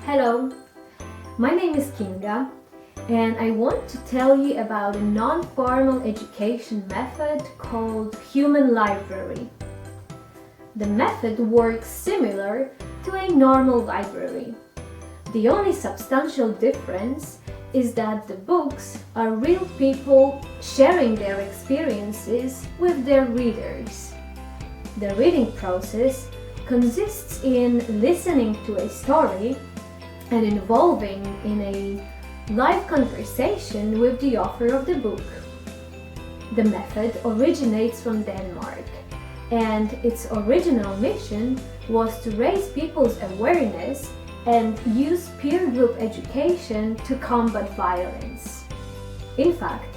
Hello, my name is Kinga and I want to tell you about a non-formal education method called Human Library. The method works similar to a normal library. The only substantial difference is that the books are real people sharing their experiences with their readers. The reading process consists in listening to a story and involving in a live conversation with the author of the book. The method originates from Denmark, and its original mission was to raise people's awareness and use peer group education to combat violence. In fact,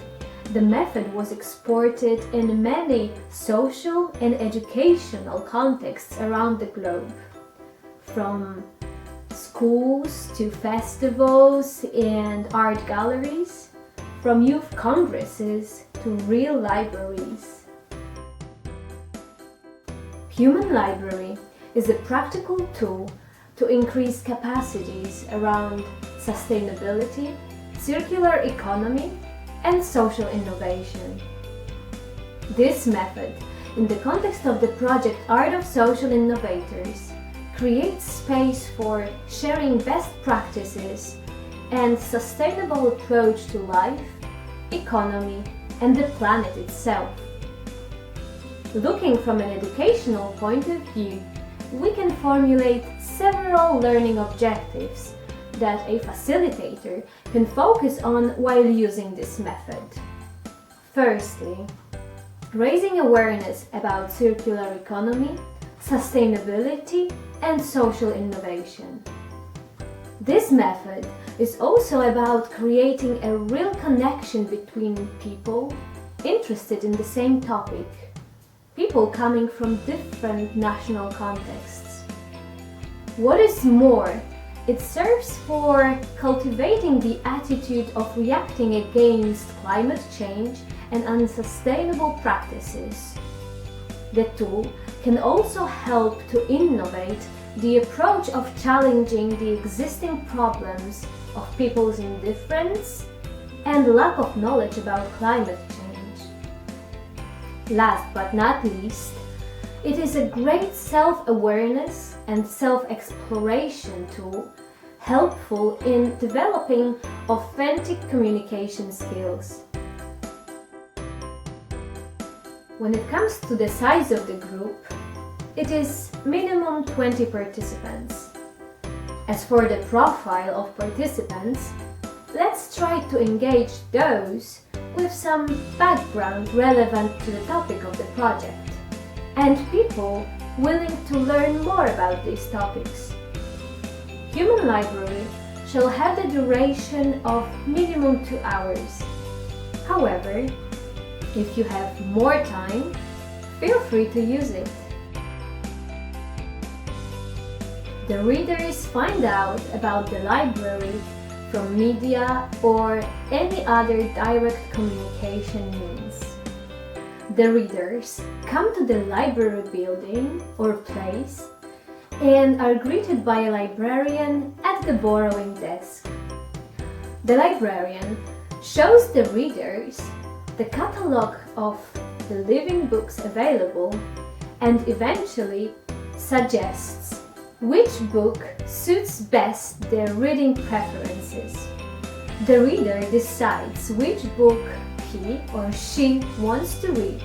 the method was exported in many social and educational contexts around the globe, from schools to festivals and art galleries, from youth congresses to real libraries. Human Library is a practical tool to increase capacities around sustainability, circular economy, and social innovation. This method, in the context of the project Art of Social Innovators, creates space for sharing best practices and sustainable approach to life, economy, and the planet itself. Looking from an educational point of view, we can formulate several learning objectives that a facilitator can focus on while using this method. Firstly, raising awareness about circular economy, sustainability, and social innovation. This method is also about creating a real connection between people interested in the same topic, people coming from different national contexts. What is more, it serves for cultivating the attitude of reacting against climate change and unsustainable practices. The tool can also help to innovate the approach of challenging the existing problems of people's indifference and lack of knowledge about climate change. Last but not least, it is a great self-awareness and self-exploration tool helpful in developing authentic communication skills. When it comes to the size of the group, it is minimum 20 participants. As for the profile of participants, let's try to engage those with some background relevant to the topic of the project, and people willing to learn more about these topics. Human Library shall have the duration of minimum 2 hours. However, if you have more time, feel free to use it. The readers find out about the library from media or any other direct communication means. The readers come to the library building or place and are greeted by a librarian at the borrowing desk. The librarian shows the readers the catalog of the living books available and eventually suggests which book suits best their reading preferences. The reader decides which book he or she wants to read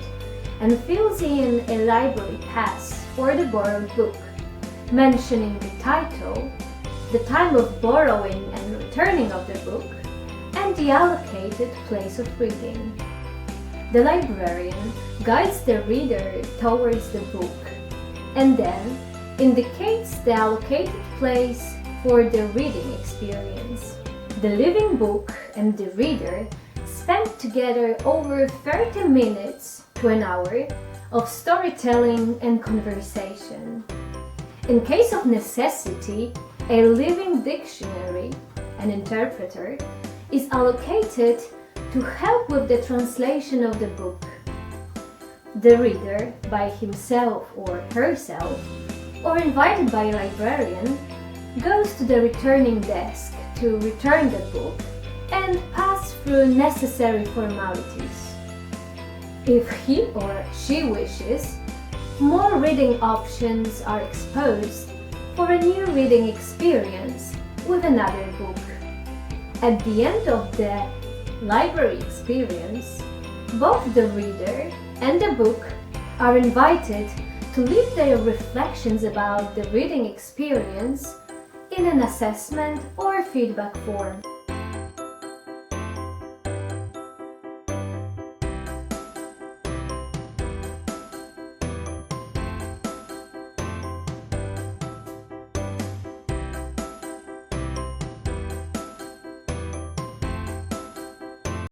and fills in a library pass for the borrowed book, mentioning the title, the time of borrowing and returning of the book, and the allocated place of reading. The librarian guides the reader towards the book and then indicates the allocated place for the reading experience. The living book and the reader spend together over 30 minutes to an hour of storytelling and conversation. In case of necessity, a living dictionary, an interpreter, is allocated to help with the translation of the book. The reader, by himself or herself, or invited by a librarian, goes to the returning desk to return the book and pass through necessary formalities. If he or she wishes, more reading options are exposed for a new reading experience with another book. At the end of the library experience, both the reader and the book are invited to leave their reflections about the reading experience in an assessment or feedback form.